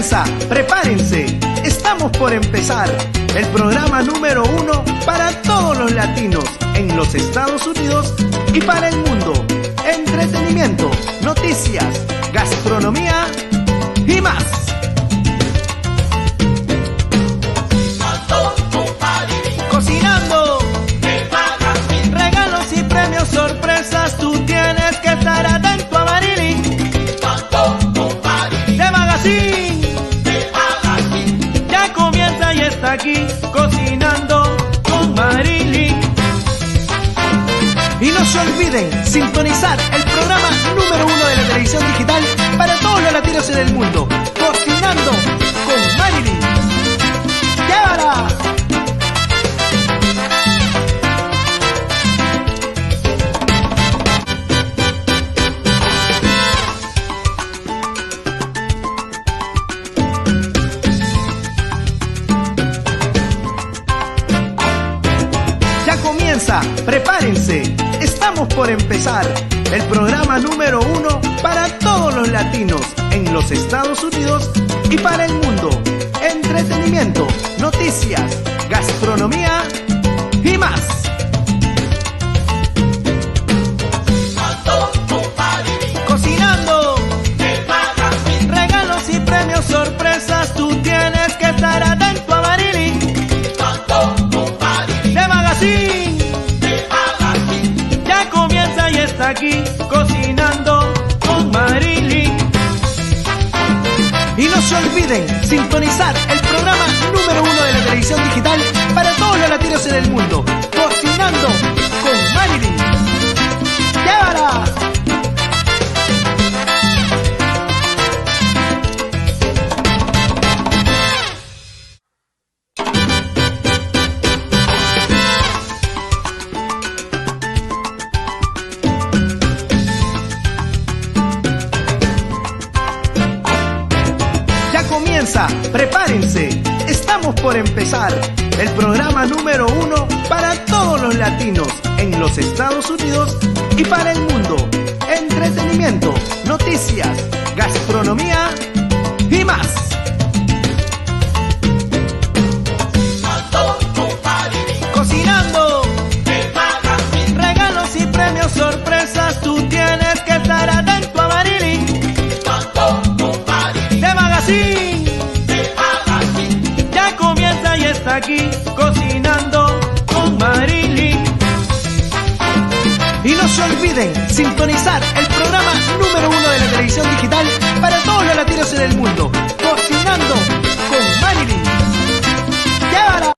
comienza, prepárense, estamos por empezar el programa número 1 para todos los latinos en los Estados Unidos y para el mundo. Entretenimiento, noticias, gastronomía y más. Cocinando, regalos y premios, sorpresas, tú tienes que estar atento a Marilyn. De Magazine, ya comienza y está aquí, Cocinando con Marilyn. Y no se olviden sintonizar el programa número 1 de la televisión digital para todos los latinos en el mundo, Cocinando con Marilyn. ¡Llévala! Prepárense, estamos por empezar el programa número 1 para todos los latinos en los Estados Unidos y para el mundo. Entretenimiento, noticias, gastronomía y más. Cocinando, regalos y premios, sorpresas, tú tienes que estar atento a Marilyn. De Magazine, está aquí, Cocinando con Marilyn. Y no se olviden sintonizar el programa número 1 de la televisión digital para todos los latinos en el mundo, Cocinando con Marilyn. ¡Llévala! Prepárense, estamos por empezar el programa número 1 para todos los latinos en los Estados Unidos y para el mundo. Entretenimiento, noticias, gastronomía y más. Cocinando, regalos y premios, sorpresas, tú tienes que estar atento a Marilyn. De Magazine, está aquí, Cocinando con Marilyn. Y no se olviden sintonizar el programa número 1 de la televisión digital para todos los latinos en el mundo, Cocinando con Marilyn. ¡Llévala!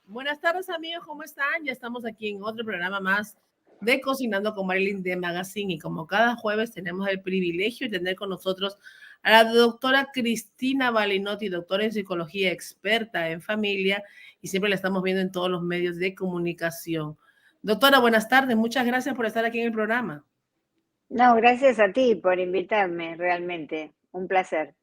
Buenas tardes, amigos, ¿cómo están? Ya estamos aquí en otro programa más de Cocinando con Marilyn de Magazine, y como cada jueves tenemos el privilegio de tener con nosotros a la doctora Cristina Balinotti, doctora en psicología, experta en familia, y siempre la estamos viendo en todos los medios de comunicación. Doctora, buenas tardes. Muchas gracias por estar aquí en el programa. No, gracias a ti por invitarme, realmente. Un placer.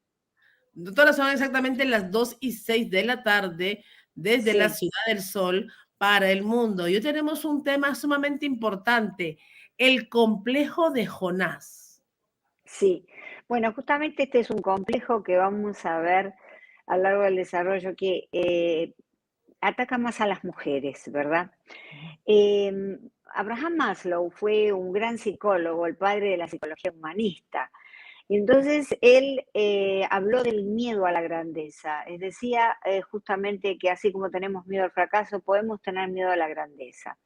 Doctora, son exactamente las 2:06 de la tarde desde la Ciudad del Sol para el mundo. Y hoy tenemos un tema sumamente importante, el complejo de Jonás. Sí. Bueno, justamente este es un complejo que vamos a ver a lo largo del desarrollo que ataca más a las mujeres, ¿verdad? Abraham Maslow fue un gran psicólogo, el padre de la psicología humanista. Y entonces él habló del miedo a la grandeza. Decía justamente que así como tenemos miedo al fracaso, podemos tener miedo a la grandeza.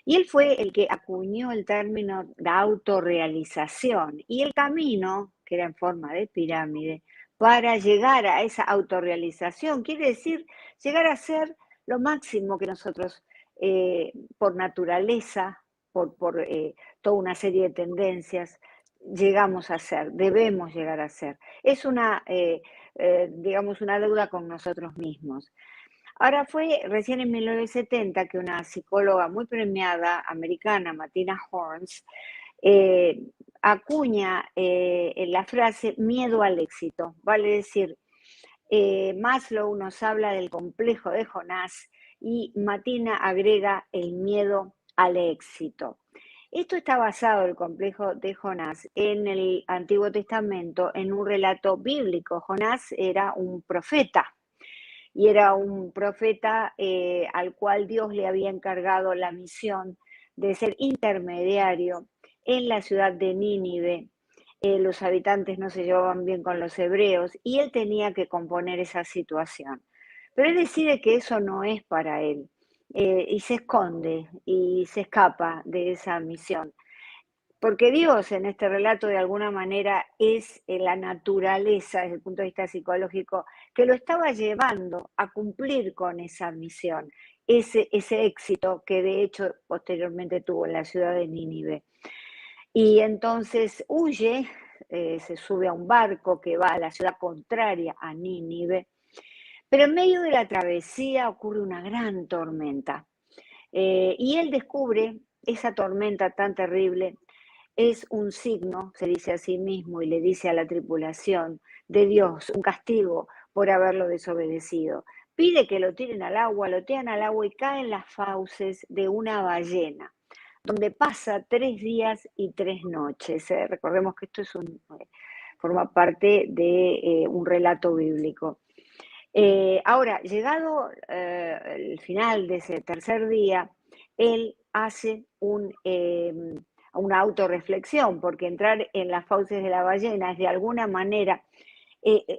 Y él fue el que acuñó el término de autorrealización y el camino, que era en forma de pirámide, para llegar a esa autorrealización. Quiere decir llegar a ser lo máximo que nosotros, por naturaleza, por toda una serie de tendencias, llegamos a ser, debemos llegar a ser. Es digamos, una deuda con nosotros mismos. Ahora fue recién en 1970 que una psicóloga muy premiada americana, Martina Horns, acuña la frase miedo al éxito. Vale decir, Maslow nos habla del complejo de Jonás y Martina agrega el miedo al éxito. Esto está basado, el complejo de Jonás, en el Antiguo Testamento, en un relato bíblico. Jonás era un profeta, y era un profeta al cual Dios le había encargado la misión de ser intermediario en la ciudad de Nínive. Los habitantes no se llevaban bien con los hebreos y él tenía que componer esa situación. Pero él decide que eso no es para él, y se esconde y se escapa de esa misión. Porque Dios en este relato de alguna manera es la naturaleza desde el punto de vista psicológico que lo estaba llevando a cumplir con esa misión, ese éxito que de hecho posteriormente tuvo en la ciudad de Nínive. Y entonces huye, se sube a un barco que va a la ciudad contraria a Nínive, pero en medio de la travesía ocurre una gran tormenta. Y él descubre esa tormenta tan terrible es un signo, se dice a sí mismo y le dice a la tripulación, de Dios, un castigo por haberlo desobedecido. Pide que lo tiren al agua, lo tiran al agua y cae en las fauces de una ballena, donde pasa 3 días y 3 noches. Recordemos que esto forma parte de un relato bíblico. Ahora, llegado el final de ese tercer día, él hace una autorreflexión, porque entrar en las fauces de la ballena es de alguna manera,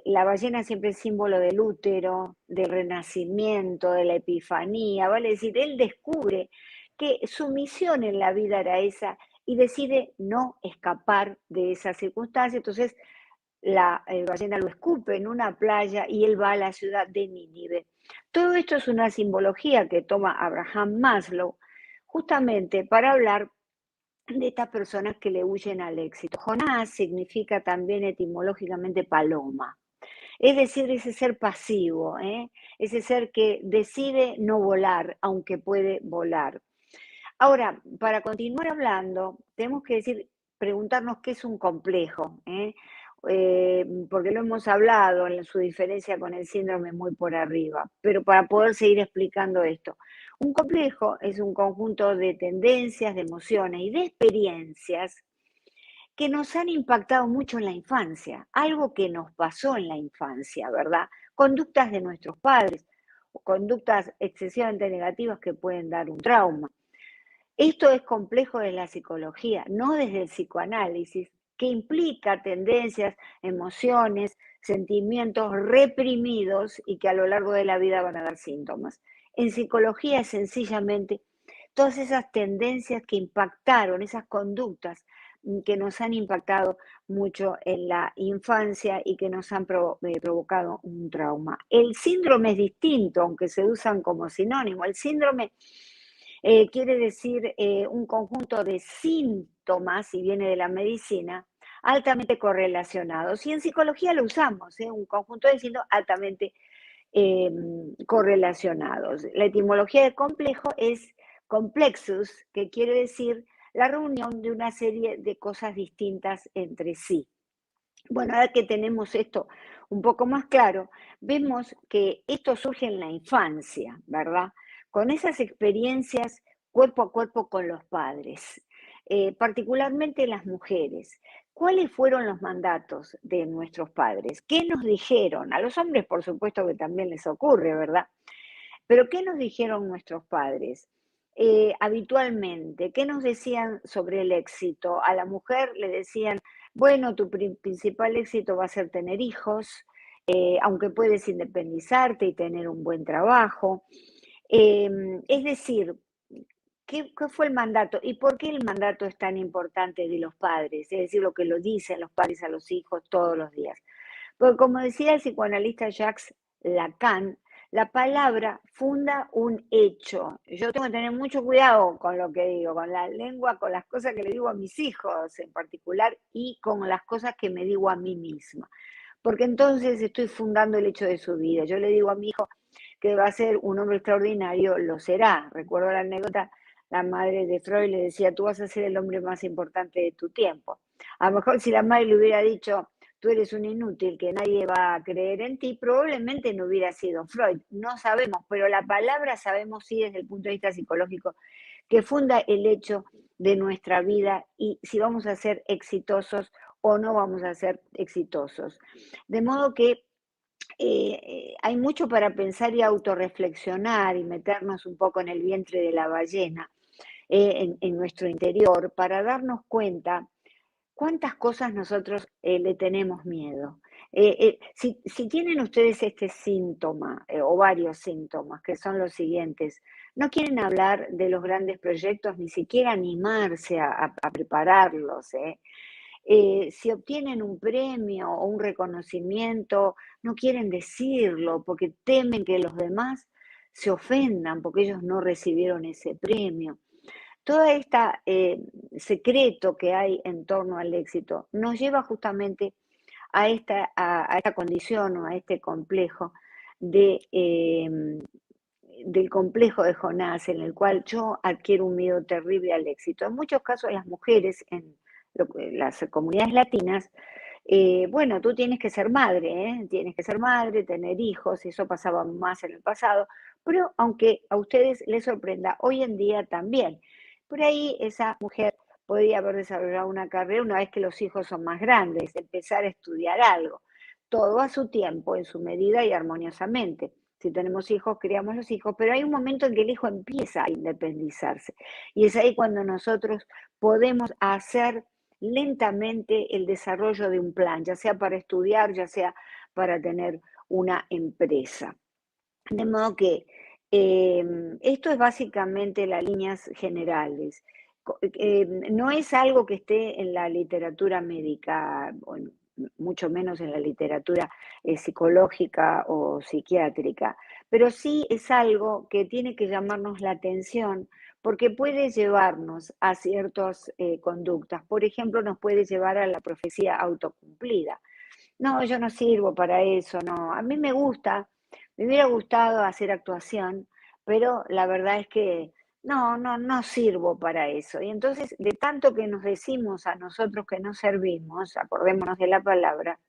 la ballena siempre es símbolo del útero, del renacimiento, de la epifanía, vale decir, él descubre que su misión en la vida era esa y decide no escapar de esa circunstancia, entonces la ballena lo escupe en una playa y él va a la ciudad de Nínive. Todo esto es una simbología que toma Abraham Maslow justamente para hablar de estas personas que le huyen al éxito. Jonás significa también etimológicamente paloma, es decir, ese ser pasivo, ese ser que decide no volar, aunque puede volar. Ahora, para continuar hablando, tenemos que preguntarnos qué es un complejo, porque lo hemos hablado en su diferencia con el síndrome muy por arriba, pero para poder seguir explicando esto. Un complejo es un conjunto de tendencias, de emociones y de experiencias que nos han impactado mucho en la infancia, algo que nos pasó en la infancia, ¿verdad? Conductas de nuestros padres o conductas excesivamente negativas que pueden dar un trauma. Esto es complejo de la psicología, no desde el psicoanálisis, que implica tendencias, emociones, sentimientos reprimidos y que a lo largo de la vida van a dar síntomas. En psicología es sencillamente todas esas tendencias que impactaron, esas conductas que nos han impactado mucho en la infancia y que nos han provocado un trauma. El síndrome es distinto, aunque se usan como sinónimo. El síndrome quiere decir un conjunto de síntomas, y viene de la medicina, altamente correlacionados. Y en psicología lo usamos, un conjunto de síntomas altamente correlacionados. La etimología de complejo es complexus, que quiere decir la reunión de una serie de cosas distintas entre sí. Bueno, ahora que tenemos esto un poco más claro, vemos que esto surge en la infancia, ¿verdad? Con esas experiencias cuerpo a cuerpo con los padres, particularmente las mujeres. ¿Cuáles fueron los mandatos de nuestros padres? ¿Qué nos dijeron? A los hombres, por supuesto, que también les ocurre, ¿verdad? Pero ¿qué nos dijeron nuestros padres? Habitualmente, ¿qué nos decían sobre el éxito? A la mujer le decían, bueno, tu principal éxito va a ser tener hijos, aunque puedes independizarte y tener un buen trabajo. Es decir, ¿qué fue el mandato? ¿Y por qué el mandato es tan importante de los padres? Es decir, lo que lo dicen los padres a los hijos todos los días. Porque como decía el psicoanalista Jacques Lacan, la palabra funda un hecho. Yo tengo que tener mucho cuidado con lo que digo, con la lengua, con las cosas que le digo a mis hijos en particular y con las cosas que me digo a mí misma. Porque entonces estoy fundando el hecho de su vida. Yo le digo a mi hijo que va a ser un hombre extraordinario, lo será. Recuerdo la anécdota, la madre de Freud le decía, tú vas a ser el hombre más importante de tu tiempo. A lo mejor si la madre le hubiera dicho, tú eres un inútil, que nadie va a creer en ti, probablemente no hubiera sido Freud, no sabemos, pero la palabra sabemos sí desde el punto de vista psicológico, que funda el hecho de nuestra vida y si vamos a ser exitosos o no vamos a ser exitosos. De modo que hay mucho para pensar y autorreflexionar y meternos un poco en el vientre de la ballena, en nuestro interior, para darnos cuenta cuántas cosas nosotros le tenemos miedo. Si tienen ustedes este síntoma o varios síntomas, que son los siguientes, no quieren hablar de los grandes proyectos, ni siquiera animarse a prepararlos, ¿eh? Si obtienen un premio o un reconocimiento, no quieren decirlo porque temen que los demás se ofendan porque ellos no recibieron ese premio. Todo este secreto que hay en torno al éxito nos lleva justamente a esta condición o a este complejo del complejo de Jonás, en el cual yo adquiero un miedo terrible al éxito. En muchos casos las mujeres en las comunidades latinas, bueno, tú tienes que ser madre, ¿eh? Tienes que ser madre, tener hijos, eso pasaba más en el pasado, pero aunque a ustedes les sorprenda, hoy en día también. Por ahí esa mujer podría haber desarrollado una carrera una vez que los hijos son más grandes, empezar a estudiar algo. Todo a su tiempo, en su medida y armoniosamente. Si tenemos hijos, criamos los hijos, pero hay un momento en que el hijo empieza a independizarse. Y es ahí cuando nosotros podemos hacer lentamente el desarrollo de un plan, ya sea para estudiar, ya sea para tener una empresa. De modo que esto es básicamente las líneas generales. No es algo que esté en la literatura médica, mucho menos en la literatura psicológica o psiquiátrica, pero sí es algo que tiene que llamarnos la atención porque puede llevarnos a ciertas conductas. Por ejemplo, nos puede llevar a la profecía autocumplida. No, yo no sirvo para eso, no. A mí me hubiera gustado hacer actuación, pero la verdad es que no sirvo para eso. Y entonces, de tanto que nos decimos a nosotros que no servimos, acordémonos de la palabra,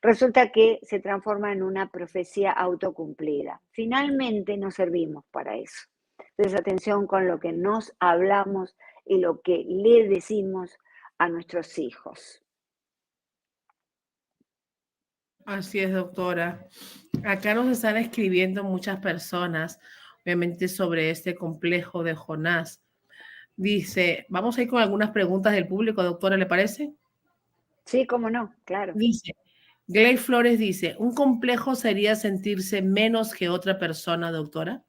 resulta que se transforma en una profecía autocumplida. Finalmente no servimos para eso. Entonces, atención con lo que nos hablamos y lo que le decimos a nuestros hijos. Así es, doctora. Acá nos están escribiendo muchas personas, obviamente, sobre este complejo de Jonás. Dice, vamos a ir con algunas preguntas del público, doctora, ¿le parece? Sí, cómo no, claro. Dice, Gley Flores dice, ¿un complejo sería sentirse menos que otra persona, doctora?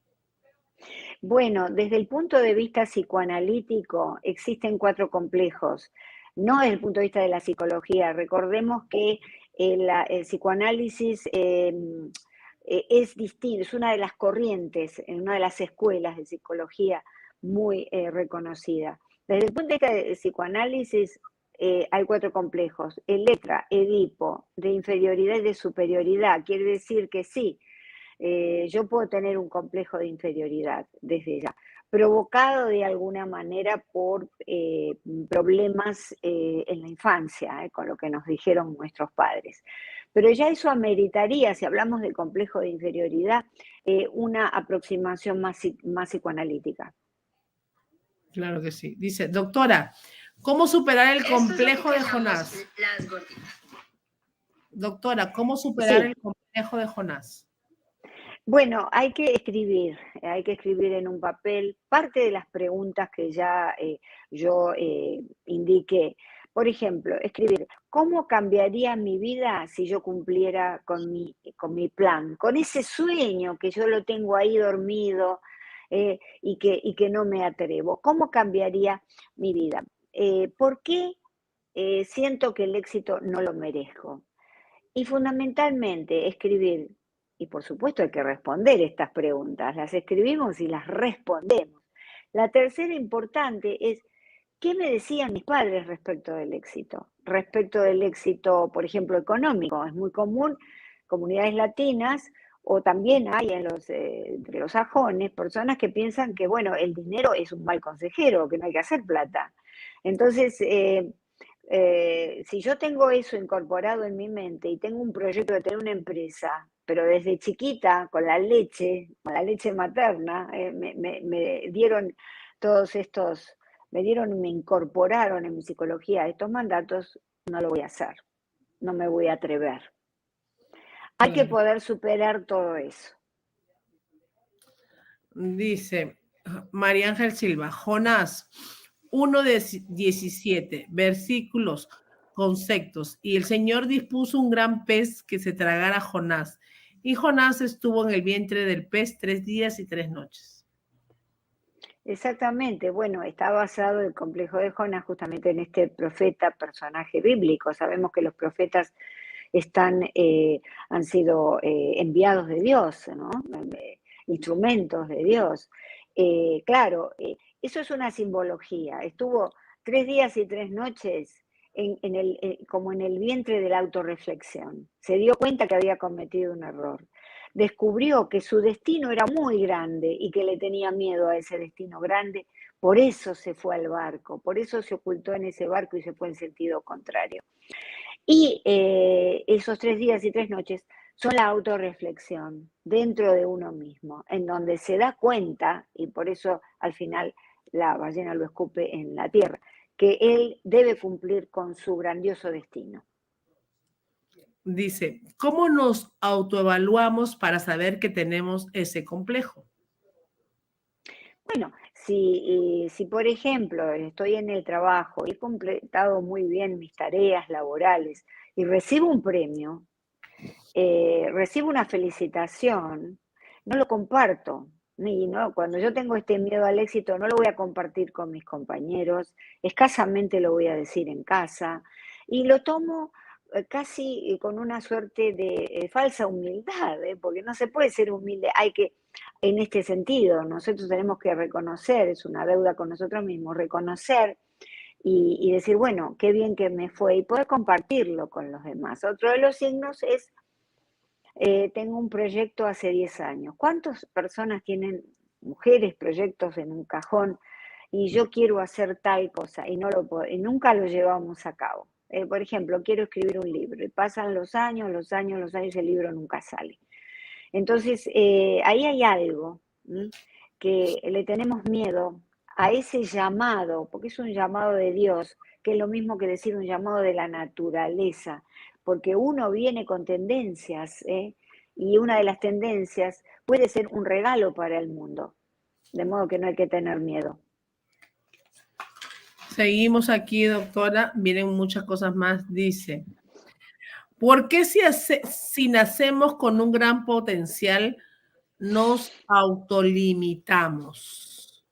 Bueno, desde el punto de vista psicoanalítico existen 4 complejos, no desde el punto de vista de la psicología. Recordemos que el psicoanálisis es distinto, es una de las corrientes, una de las escuelas de psicología muy reconocida. Desde el punto de vista del psicoanálisis hay 4 complejos: Electra, Edipo, de inferioridad y de superioridad. Quiere decir que sí, yo puedo tener un complejo de inferioridad desde ya, provocado de alguna manera por problemas en la infancia, con lo que nos dijeron nuestros padres. Pero ya eso ameritaría, si hablamos de complejo de inferioridad, una aproximación más psicoanalítica. Claro que sí. Dice, doctora, ¿cómo superar el complejo de Jonás? Doctora, ¿cómo superar el complejo de Jonás? Bueno, hay que escribir en un papel parte de las preguntas que ya yo indiqué. Por ejemplo, escribir, ¿cómo cambiaría mi vida si yo cumpliera con mi plan? Con ese sueño que yo lo tengo ahí dormido y que no me atrevo. ¿Cómo cambiaría mi vida? ¿Por qué siento que el éxito no lo merezco? Y fundamentalmente escribir, y por supuesto hay que responder estas preguntas, las escribimos y las respondemos. La tercera importante es, ¿qué me decían mis padres respecto del éxito? Respecto del éxito, por ejemplo, económico. Es muy común, comunidades latinas, o también hay entre los sajones, personas que piensan que, bueno, el dinero es un mal consejero, que no hay que hacer plata. Entonces, si yo tengo eso incorporado en mi mente y tengo un proyecto de tener una empresa, pero desde chiquita, con la leche materna, me dieron todos estos me dieron y me incorporaron en mi psicología estos mandatos, no lo voy a hacer, no me voy a atrever. Hay que Claro. poder superar todo eso. Dice María Ángel Silva, Jonás 1 de 17, versículos, conceptos. Y el Señor dispuso un gran pez que se tragara a Jonás. Y Jonás estuvo en el vientre del pez 3 días y 3 noches. Exactamente, bueno, está basado el complejo de Jonás justamente en este profeta, personaje bíblico. Sabemos que los profetas han sido enviados de Dios, ¿no? Instrumentos de Dios. Claro, eso es una simbología. Estuvo 3 días y 3 noches como en el vientre de la autorreflexión. Se dio cuenta que había cometido un error. Descubrió que su destino era muy grande y que le tenía miedo a ese destino grande. Por eso se fue al barco, por eso se ocultó en ese barco y se fue en sentido contrario. Y esos 3 días y 3 noches son la autorreflexión dentro de uno mismo, en donde se da cuenta, y por eso al final la ballena lo escupe en la tierra, que él debe cumplir con su grandioso destino. Dice, ¿cómo nos autoevaluamos para saber que tenemos ese complejo? Bueno, si por ejemplo estoy en el trabajo y he completado muy bien mis tareas laborales y recibo un premio, recibo una felicitación, no lo comparto. Cuando yo tengo este miedo al éxito, no lo voy a compartir con mis compañeros, escasamente lo voy a decir en casa, y lo tomo casi con una suerte de falsa humildad, porque no se puede ser humilde, en este sentido, nosotros tenemos que reconocer, es una deuda con nosotros mismos, reconocer y decir, bueno, qué bien que me fue, y poder compartirlo con los demás. Otro de los signos es tengo un proyecto hace 10 años. ¿Cuántas personas tienen, mujeres, proyectos en un cajón y yo quiero hacer tal cosa y y nunca lo llevamos a cabo? Por ejemplo, quiero escribir un libro y pasan los años, y el libro nunca sale. Entonces, ahí hay algo que le tenemos miedo a ese llamado, porque es un llamado de Dios, que es lo mismo que decir un llamado de la naturaleza, porque uno viene con tendencias, y una de las tendencias puede ser un regalo para el mundo, de modo que no hay que tener miedo. Seguimos aquí, doctora. Vienen muchas cosas más. Dice, ¿por qué si nacemos con un gran potencial, nos autolimitamos?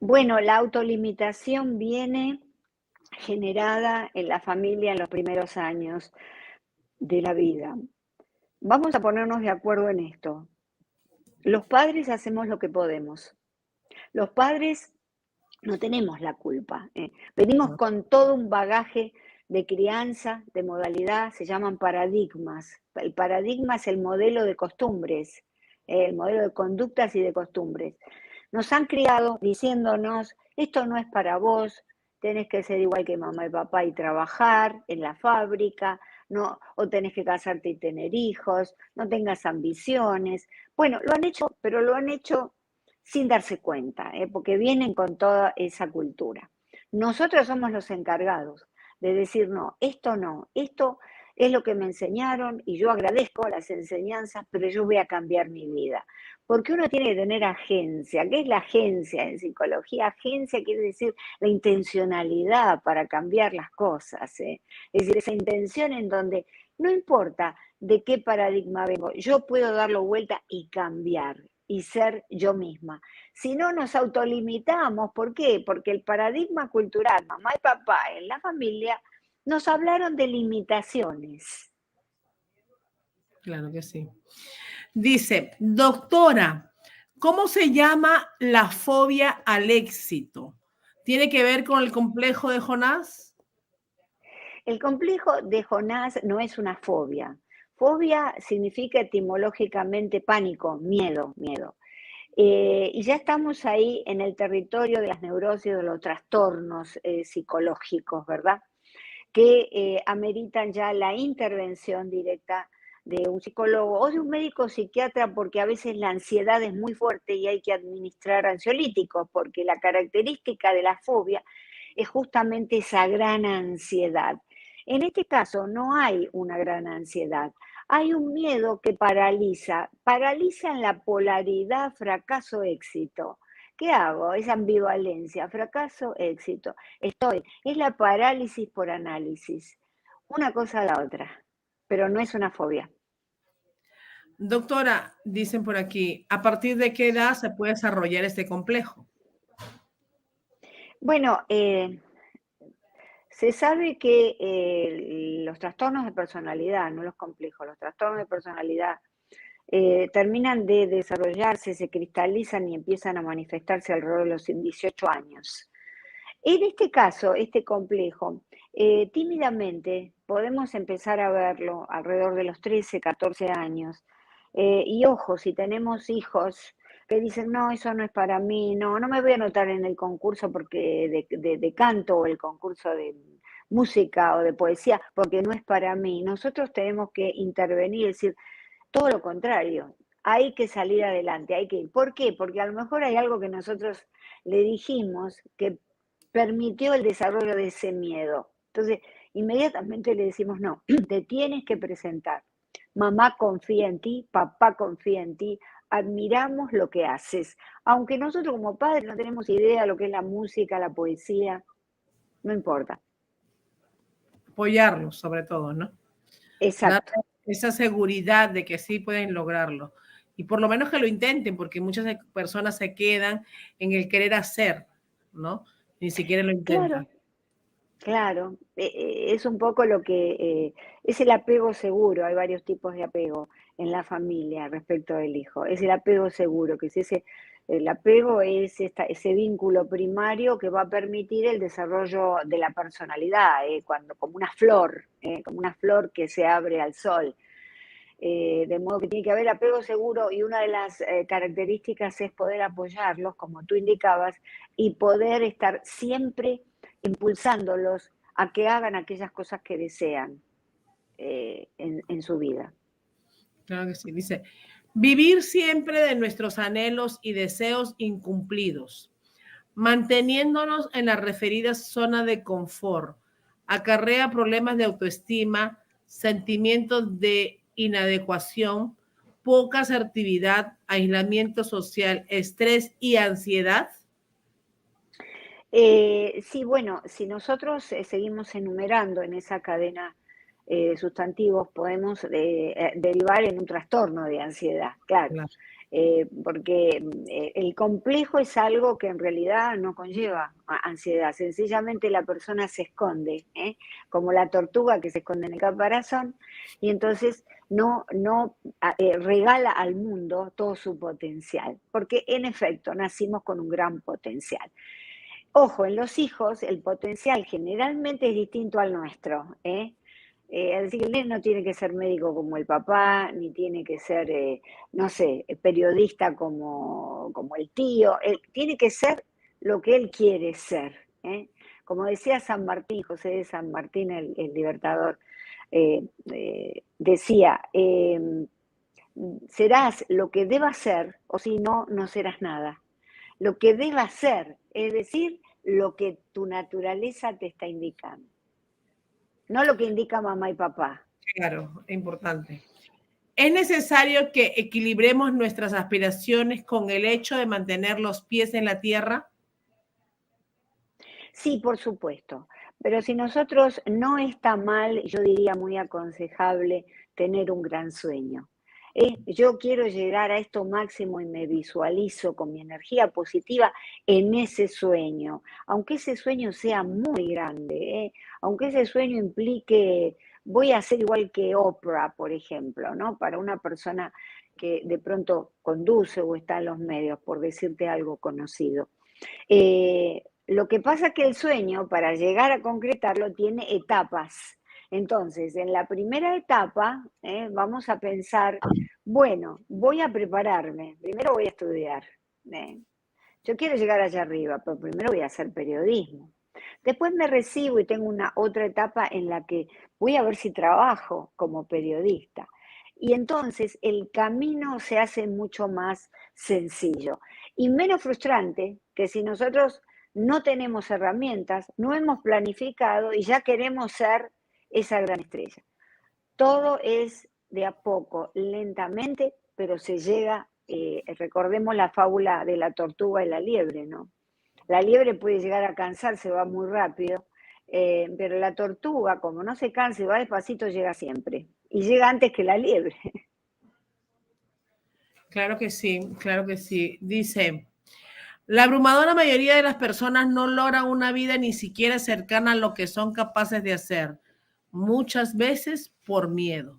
Bueno, la autolimitación viene generada en la familia en los primeros años de la vida. Vamos a ponernos de acuerdo en esto. Los padres hacemos lo que podemos. Los padres no tenemos la culpa. Venimos con todo un bagaje de crianza, de modalidad, se llaman paradigmas. El paradigma es el modelo de costumbres, el modelo de conductas y de costumbres. Nos han criado diciéndonos, esto no es para vos, tenés que ser igual que mamá y papá y trabajar en la fábrica, no, o tenés que casarte y tener hijos, no tengas ambiciones. Bueno, lo han hecho, pero lo han hecho sin darse cuenta, porque vienen con toda esa cultura. Nosotros somos los encargados de decir, no, esto es lo que me enseñaron y yo agradezco las enseñanzas, pero yo voy a cambiar mi vida. Porque uno tiene que tener agencia. ¿Qué es la agencia en psicología? Agencia quiere decir la intencionalidad para cambiar las cosas. Es decir, esa intención en donde no importa de qué paradigma vengo, yo puedo darlo vuelta y cambiar y ser yo misma. Si no nos autolimitamos, ¿por qué? Porque el paradigma cultural, mamá y papá en la familia, nos hablaron de limitaciones. Claro que sí. Dice, doctora, ¿cómo se llama la fobia al éxito? ¿Tiene que ver con el complejo de Jonás? El complejo de Jonás no es una fobia. Fobia significa etimológicamente pánico, miedo. Y ya estamos ahí en el territorio de las neurosis, de los trastornos psicológicos, ¿verdad? Que ameritan ya la intervención directa de un psicólogo o de un médico psiquiatra, porque a veces la ansiedad es muy fuerte y hay que administrar ansiolíticos, porque la característica de la fobia es justamente esa gran ansiedad. En este caso no hay una gran ansiedad, hay un miedo que paraliza en la polaridad fracaso-éxito. ¿Qué hago? Es ambivalencia, fracaso, éxito. Es la parálisis por análisis. Una cosa a la otra, pero no es una fobia. Doctora, dicen por aquí, ¿a partir de qué edad se puede desarrollar este complejo? Bueno, se sabe que los trastornos de personalidad, no los complejos, los trastornos de personalidad terminan de desarrollarse, se cristalizan y empiezan a manifestarse alrededor de los 18 años. En este caso, este complejo, tímidamente podemos empezar a verlo alrededor de los 13, 14 años. Y ojo, si tenemos hijos que dicen, no, eso no es para mí, no, no me voy a anotar en el concurso porque de canto o el concurso de música o de poesía, porque no es para mí. Nosotros tenemos que intervenir y decir todo lo contrario, hay que salir adelante, hay que ir. ¿Por qué? Porque a lo mejor hay algo que nosotros le dijimos que permitió el desarrollo de ese miedo. Entonces, inmediatamente le decimos, no, te tienes que presentar. Mamá confía en ti, papá confía en ti, admiramos lo que haces. Aunque nosotros como padres no tenemos idea de lo que es la música, la poesía, no importa. Apoyarlos, sobre todo, ¿no? Dar Exacto. esa seguridad de que sí pueden lograrlo. Y por lo menos que lo intenten, porque muchas personas se quedan en el querer hacer, ¿no? Ni siquiera lo Claro, intentan. claro. Es un poco lo que es el apego seguro. Hay varios tipos de apego en la familia respecto del hijo. Es el apego seguro, que es el apego es ese vínculo primario que va a permitir el desarrollo de la personalidad, como una flor que se abre al sol. De modo que tiene que haber apego seguro y una de las características es poder apoyarlos, como tú indicabas, y poder estar siempre impulsándolos a que hagan aquellas cosas que desean en su vida. Claro que sí. Dice, vivir siempre de nuestros anhelos y deseos incumplidos, manteniéndonos en la referida zona de confort, acarrea problemas de autoestima, sentimientos de inadecuación, poca asertividad, aislamiento social, estrés y ansiedad. Sí, bueno, si nosotros seguimos enumerando en esa cadena de sustantivos, podemos derivar en un trastorno de ansiedad, claro. Claro. Porque el complejo es algo que en realidad no conlleva ansiedad, sencillamente la persona se esconde, como la tortuga que se esconde en el caparazón, y entonces no regala al mundo todo su potencial, porque en efecto nacimos con un gran potencial. Ojo, en los hijos el potencial generalmente es distinto al nuestro, es decir, el nene no tiene que ser médico como el papá, ni tiene que ser, no sé, periodista como el tío. Él tiene que ser lo que él quiere ser. Como decía San Martín, José de San Martín, el libertador, decía, serás lo que debas ser, o si no, no serás nada. Lo que debas ser, es decir, lo que tu naturaleza te está indicando. No lo que indica mamá y papá. Claro, importante. Es necesario que equilibremos nuestras aspiraciones con el hecho de mantener los pies en la tierra. Sí, por supuesto. Pero si nosotros no está mal, yo diría muy aconsejable tener un gran sueño. Yo quiero llegar a esto máximo y me visualizo con mi energía positiva en ese sueño, aunque ese sueño sea muy grande, aunque ese sueño implique, voy a ser igual que Oprah, por ejemplo, ¿no? Para una persona que de pronto conduce o está en los medios, por decirte algo conocido. Lo que pasa es que el sueño, para llegar a concretarlo, tiene etapas. Entonces, en la primera etapa, vamos a pensar, bueno, voy a prepararme, primero voy a estudiar. Yo quiero llegar allá arriba, pero primero voy a hacer periodismo. Después me recibo y tengo una otra etapa en la que voy a ver si trabajo como periodista. Y entonces el camino se hace mucho más sencillo y menos frustrante que si nosotros no tenemos herramientas, no hemos planificado y ya queremos ser esa gran estrella. Todo es de a poco, lentamente, pero se llega, recordemos la fábula de la tortuga y la liebre, ¿no? La liebre puede llegar a cansarse, va muy rápido, pero la tortuga, como no se cansa y va despacito, llega siempre. Y llega antes que la liebre. Claro que sí, claro que sí. Dice, la abrumadora mayoría de las personas no logran una vida ni siquiera cercana a lo que son capaces de hacer, muchas veces por miedo.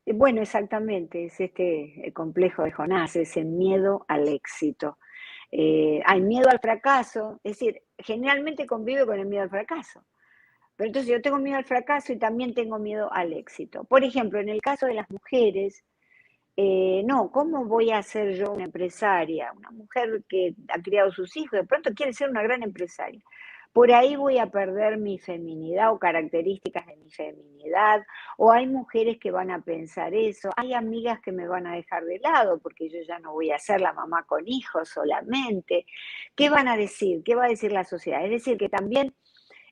Bueno, exactamente, es este el complejo de Jonás, ese miedo al éxito. Hay miedo al fracaso, es decir, generalmente convive con el miedo al fracaso. Pero entonces yo tengo miedo al fracaso y también tengo miedo al éxito. Por ejemplo, en el caso de las mujeres, no, ¿cómo voy a ser yo una empresaria? Una mujer que ha criado sus hijos, de pronto quiere ser una gran empresaria. Por ahí voy a perder mi feminidad o características de mi feminidad, o hay mujeres que van a pensar eso, hay amigas que me van a dejar de lado porque yo ya no voy a ser la mamá con hijos solamente. ¿Qué van a decir? ¿Qué va a decir la sociedad? Es decir, que también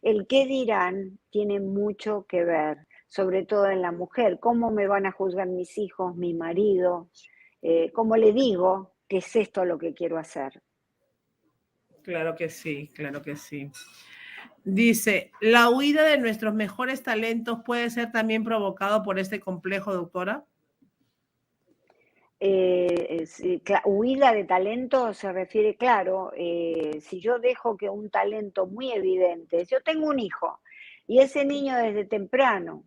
el qué dirán tiene mucho que ver, sobre todo en la mujer. ¿Cómo me van a juzgar mis hijos, mi marido? ¿Cómo le digo que es esto lo que quiero hacer? Claro que sí, claro que sí. Dice, la huida de nuestros mejores talentos puede ser también provocado por este complejo, doctora. Sí, huida de talento se refiere, claro, si yo dejo que un talento muy evidente, yo tengo un hijo y ese niño desde temprano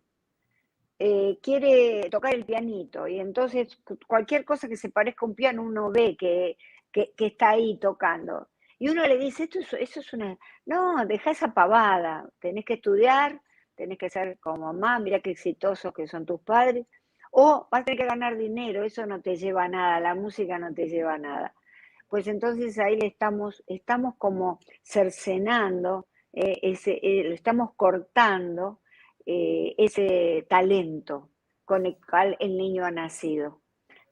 quiere tocar el pianito y entonces cualquier cosa que se parezca a un piano uno ve que está ahí tocando. Y uno le dice, eso es una... No, deja esa pavada, tenés que estudiar, tenés que ser como mamá, mira qué exitosos que son tus padres, o vas a tener que ganar dinero, eso no te lleva a nada, la música no te lleva a nada. Pues entonces ahí estamos como cercenando, lo estamos cortando ese talento con el cual el niño ha nacido.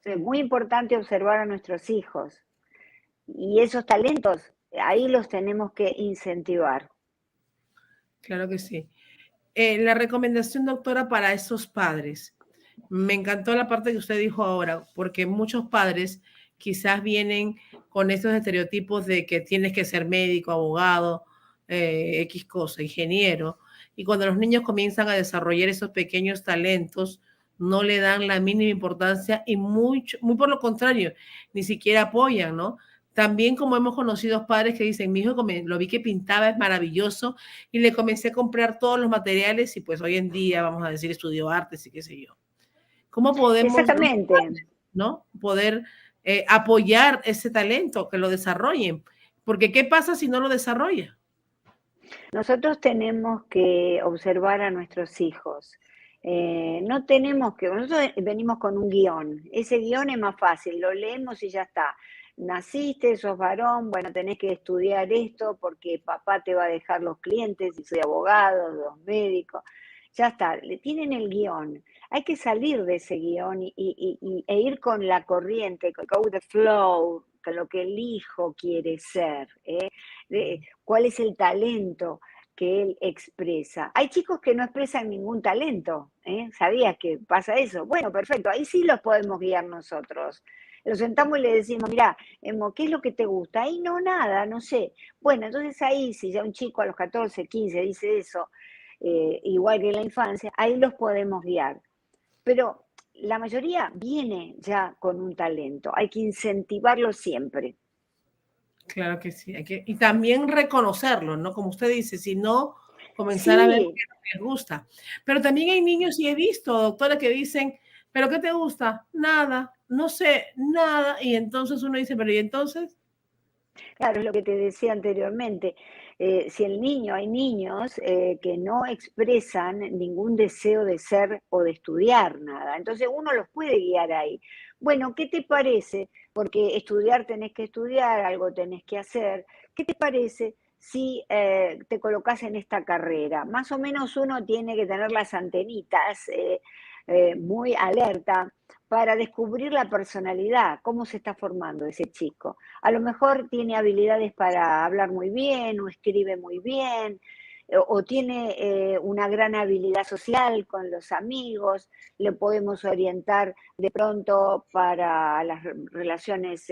Es muy importante observar a nuestros hijos y esos talentos, ahí los tenemos que incentivar. Claro que sí. La recomendación, doctora, para esos padres. Me encantó la parte que usted dijo ahora, porque muchos padres quizás vienen con estos estereotipos de que tienes que ser médico, abogado, X cosa, ingeniero, y cuando los niños comienzan a desarrollar esos pequeños talentos, no le dan la mínima importancia y muy por lo contrario, ni siquiera apoyan, ¿no? También como hemos conocido padres que dicen, mi hijo lo vi que pintaba, es maravilloso, y le comencé a comprar todos los materiales y pues hoy en día, vamos a decir, estudió artes y qué sé yo. ¿Cómo podemos, Exactamente. ¿no? Poder apoyar ese talento, que lo desarrollen? Porque ¿qué pasa si no lo desarrolla? Nosotros tenemos que observar a nuestros hijos. No tenemos que, nosotros venimos con un guión. Ese guión es más fácil, lo leemos y ya está. Naciste, sos varón, bueno, tenés que estudiar esto porque papá te va a dejar los clientes, y soy abogado, los médicos. Ya está, le tienen el guión. Hay que salir de ese guión e ir con la corriente, go with the flow, con lo que el hijo quiere ser. ¿Cuál es el talento que él expresa? Hay chicos que no expresan ningún talento, ¿eh? ¿Sabías que pasa eso? Bueno, perfecto, ahí sí los podemos guiar nosotros. Los sentamos y le decimos, mira, Emo, ¿qué es lo que te gusta? Ahí no, nada, no sé. Bueno, entonces ahí, si ya un chico a los 14, 15 dice eso, igual que en la infancia, ahí los podemos guiar. Pero la mayoría viene ya con un talento, hay que incentivarlo siempre. Claro que sí. Y también reconocerlo, ¿no? Como usted dice, si no, comenzar a ver Sí, qué les gusta. Pero también hay niños, y he visto, doctora, que dicen, ¿pero qué te gusta? Nada, no sé, nada. Y entonces uno dice, ¿pero y entonces? claro, es lo que te decía anteriormente. Si el niño, hay niños que no expresan ningún deseo de ser o de estudiar nada, entonces uno los puede guiar ahí. Bueno, ¿qué te parece? Porque estudiar tenés que estudiar, algo tenés que hacer. ¿Qué te parece si te colocas en esta carrera? Más o menos uno tiene que tener las antenitas muy alerta para descubrir la personalidad, cómo se está formando ese chico. A lo mejor tiene habilidades para hablar muy bien o escribe muy bien, o tiene una gran habilidad social con los amigos, le podemos orientar de pronto para las relaciones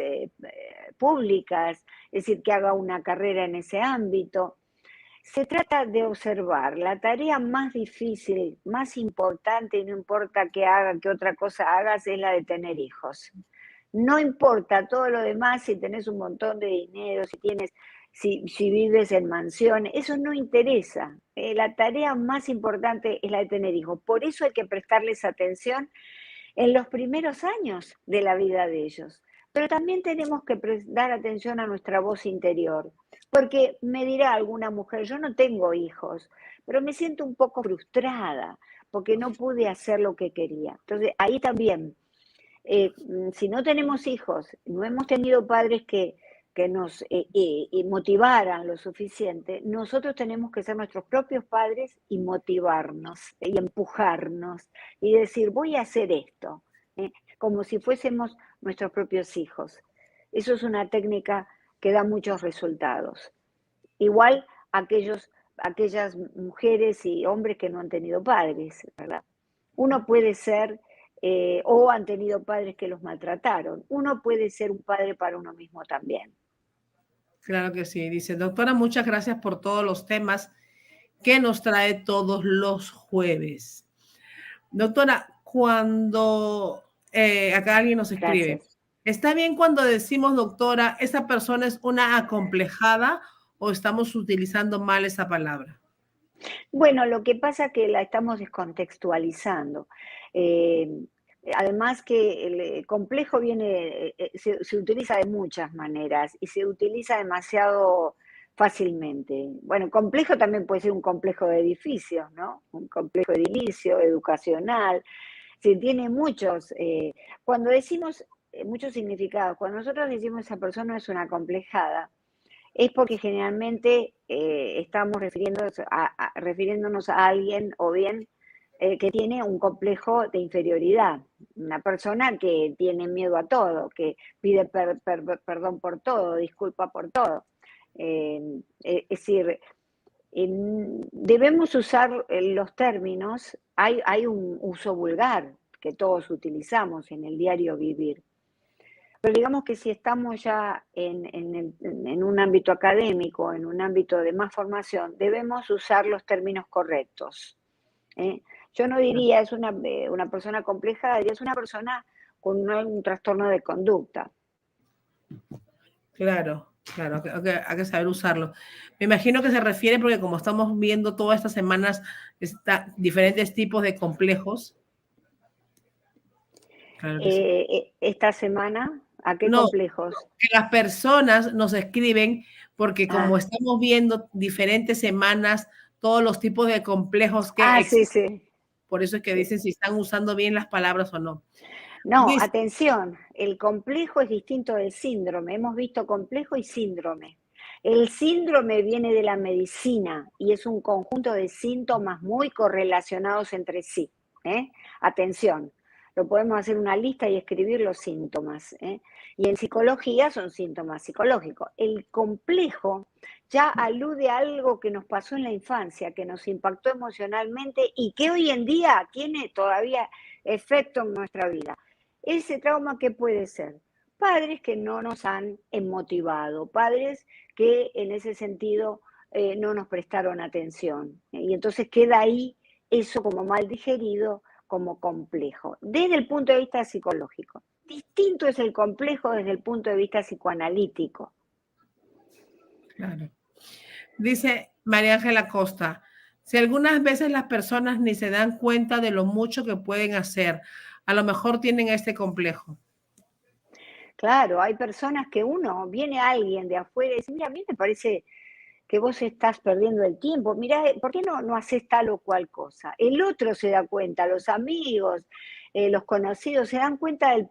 públicas, es decir, que haga una carrera en ese ámbito. Se trata de observar. La tarea más difícil, más importante, y no importa qué haga, qué otra cosa hagas, es la de tener hijos. No importa todo lo demás, si tenés un montón de dinero, si vives en mansión, eso no interesa. La tarea más importante es la de tener hijos. Por eso hay que prestarles atención en los primeros años de la vida de ellos. Pero también tenemos que dar atención a nuestra voz interior, porque me dirá alguna mujer, yo no tengo hijos, pero me siento un poco frustrada porque no pude hacer lo que quería. Entonces, ahí también, si no tenemos hijos, no hemos tenido padres que nos motivaran lo suficiente, nosotros tenemos que ser nuestros propios padres y motivarnos y empujarnos y decir, voy a hacer esto, como si fuésemos nuestros propios hijos. Eso es una técnica que da muchos resultados. Igual aquellas mujeres y hombres que no han tenido padres, ¿verdad? Uno puede ser, o han tenido padres que los maltrataron, uno puede ser un padre para uno mismo también. Claro que sí. Dice, doctora, muchas gracias por todos los temas que nos trae todos los jueves. Doctora, cuando acá alguien nos escribe, Gracias. ¿está bien cuando decimos, doctora, esa persona es una acomplejada o estamos utilizando mal esa palabra? Bueno, lo que pasa es que la estamos descontextualizando. Además que el complejo se utiliza de muchas maneras y se utiliza demasiado fácilmente. Bueno, complejo también puede ser un complejo de edificios, ¿no? Un complejo edilicio, educacional. Sí, tiene cuando decimos muchos significados, cuando nosotros decimos esa persona es una acomplejada, es porque generalmente estamos refiriéndonos a alguien o bien que tiene un complejo de inferioridad, una persona que tiene miedo a todo, que pide perdón por todo, disculpa por todo. Es decir, debemos usar los términos, hay un uso vulgar que todos utilizamos en el diario vivir. Pero digamos que si estamos ya en un ámbito académico, en un ámbito de más formación, debemos usar los términos correctos. Yo no diría es una persona compleja, diría es una persona con un trastorno de conducta. Claro, hay que saber usarlo. Me imagino que se refiere porque como estamos viendo todas estas semanas diferentes tipos de complejos. Claro que sí. Esta semana, ¿a qué complejos? Que las personas nos escriben porque como estamos viendo diferentes semanas, todos los tipos de complejos que existen. Sí. Por eso es que dicen si están usando bien las palabras o no. No, atención, el complejo es distinto del síndrome. Hemos visto complejo y síndrome. El síndrome viene de la medicina y es un conjunto de síntomas muy correlacionados entre sí. Atención, lo podemos hacer una lista y escribir los síntomas. Y en psicología son síntomas psicológicos. El complejo ya alude a algo que nos pasó en la infancia, que nos impactó emocionalmente y que hoy en día tiene todavía efecto en nuestra vida. Ese trauma, ¿qué puede ser? Padres que no nos han motivado, padres que en ese sentido no nos prestaron atención. Y entonces queda ahí eso como mal digerido, como complejo, desde el punto de vista psicológico. Distinto es el complejo desde el punto de vista psicoanalítico. Claro. Dice María Ángela Costa, si algunas veces las personas ni se dan cuenta de lo mucho que pueden hacer, a lo mejor tienen este complejo. Claro, hay personas que viene alguien de afuera y dice, mira, a mí me parece que vos estás perdiendo el tiempo, mirá, ¿por qué no haces tal o cual cosa? El otro se da cuenta, los amigos, los conocidos se dan cuenta de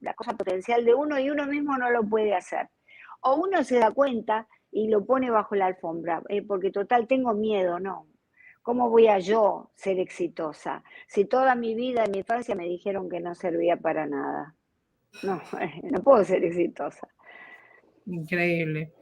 la cosa potencial de uno y uno mismo no lo puede hacer. O uno se da cuenta y lo pone bajo la alfombra, porque total tengo miedo, no. ¿Cómo voy a yo ser exitosa? Si toda mi vida, en mi infancia, me dijeron que no servía para nada. No, no puedo ser exitosa. Increíble.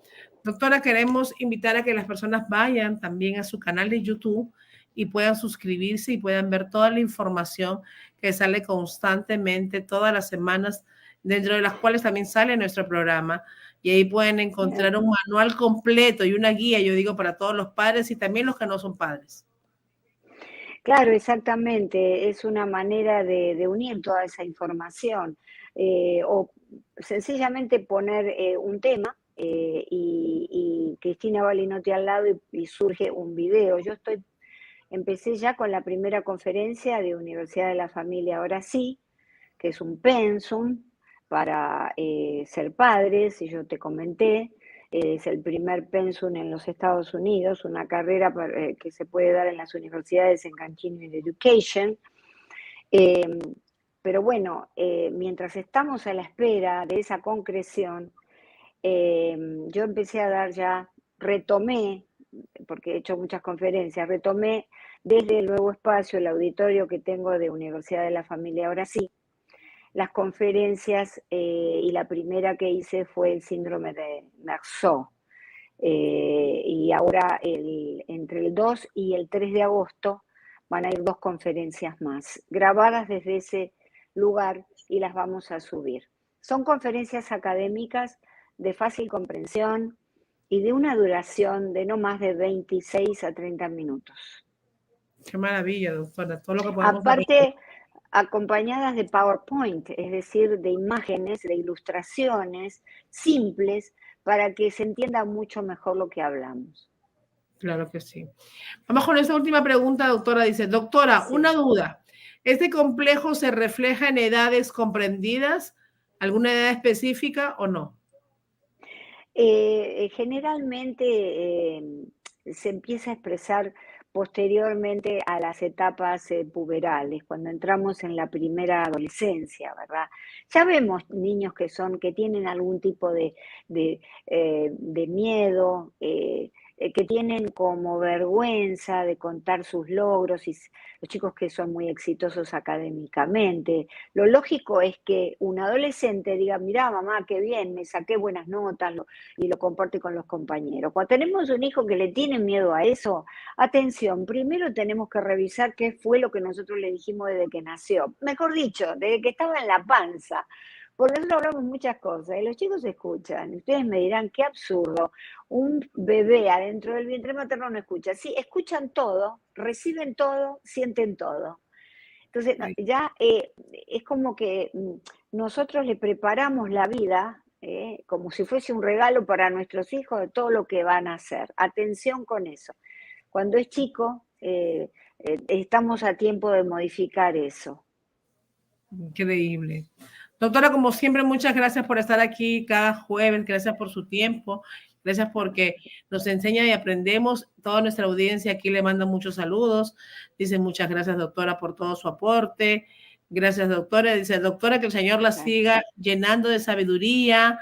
Doctora, queremos invitar a que las personas vayan también a su canal de YouTube y puedan suscribirse y puedan ver toda la información que sale constantemente todas las semanas, dentro de las cuales también sale nuestro programa. Y ahí pueden encontrar un manual completo y una guía, yo digo, para todos los padres y también los que no son padres. Claro, exactamente. Es una manera de unir toda esa información o sencillamente poner un tema y Cristina Balinotti al lado y surge un video. Empecé ya con la primera conferencia de Universidad de la Familia Ahora Sí, que es un pensum para ser padres, y yo te comenté, es el primer pensum en los Estados Unidos, una carrera que se puede dar en las universidades en Continuing Education. Pero bueno, mientras estamos a la espera de esa concreción, yo empecé a retomé, porque he hecho muchas conferencias, retomé desde el nuevo espacio, el auditorio que tengo de Universidad de la Familia Ahora Sí, las conferencias y la primera que hice fue el síndrome de Merceau. Y ahora entre el 2 y el 3 de agosto van a ir 2 conferencias más, grabadas desde ese lugar y las vamos a subir. Son conferencias académicas de fácil comprensión y de una duración de no más de 26 a 30 minutos. Qué maravilla, doctora, todo lo que podemos Aparte, acompañadas de PowerPoint, es decir, de imágenes, de ilustraciones simples para que se entienda mucho mejor lo que hablamos. Claro que sí. Vamos con esta última pregunta, doctora. Dice, doctora, Sí. una duda. ¿Este complejo se refleja en edades comprendidas? ¿Alguna edad específica o no? Generalmente se empieza a expresar posteriormente a las etapas puberales, cuando entramos en la primera adolescencia, ¿verdad? Ya vemos niños que tienen algún tipo de miedo, que tienen como vergüenza de contar sus logros, y los chicos que son muy exitosos académicamente. Lo lógico es que un adolescente diga, mirá mamá, qué bien, me saqué buenas notas, y lo comparte con los compañeros. Cuando tenemos un hijo que le tiene miedo a eso, atención, primero tenemos que revisar qué fue lo que nosotros le dijimos desde que nació. Mejor dicho, desde que estaba en la panza. Porque nosotros hablamos muchas cosas y los chicos escuchan. Ustedes me dirán, qué absurdo. Un bebé adentro del vientre materno no escucha. Sí, escuchan todo, reciben todo, sienten todo. Entonces, ya es como que nosotros le preparamos la vida como si fuese un regalo para nuestros hijos de todo lo que van a hacer. Atención con eso. Cuando es chico, estamos a tiempo de modificar eso. Increíble. Doctora, como siempre, muchas gracias por estar aquí cada jueves. Gracias por su tiempo. Gracias porque nos enseña y aprendemos. Toda nuestra audiencia aquí le manda muchos saludos. Dice muchas gracias, doctora, por todo su aporte. Gracias, doctora. Dice, doctora, que el Señor la siga llenando de sabiduría.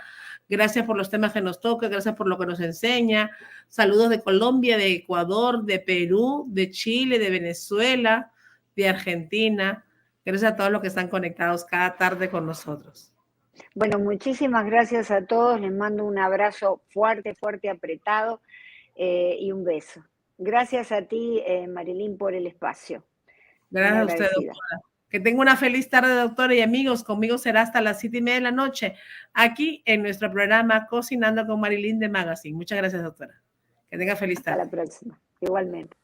Gracias por los temas que nos toca. Gracias por lo que nos enseña. Saludos de Colombia, de Ecuador, de Perú, de Chile, de Venezuela, de Argentina. Gracias a todos los que están conectados cada tarde con nosotros. Bueno, muchísimas gracias a todos. Les mando un abrazo fuerte, fuerte, apretado y un beso. Gracias a ti, Marilyn, por el espacio. Gracias a usted, doctora. Que tenga una feliz tarde, doctora, y amigos. Conmigo será hasta las 7:30 de la noche, aquí en nuestro programa Cocinando con Marilyn de Magazine. Muchas gracias, doctora. Que tenga feliz tarde. Hasta la próxima. Igualmente.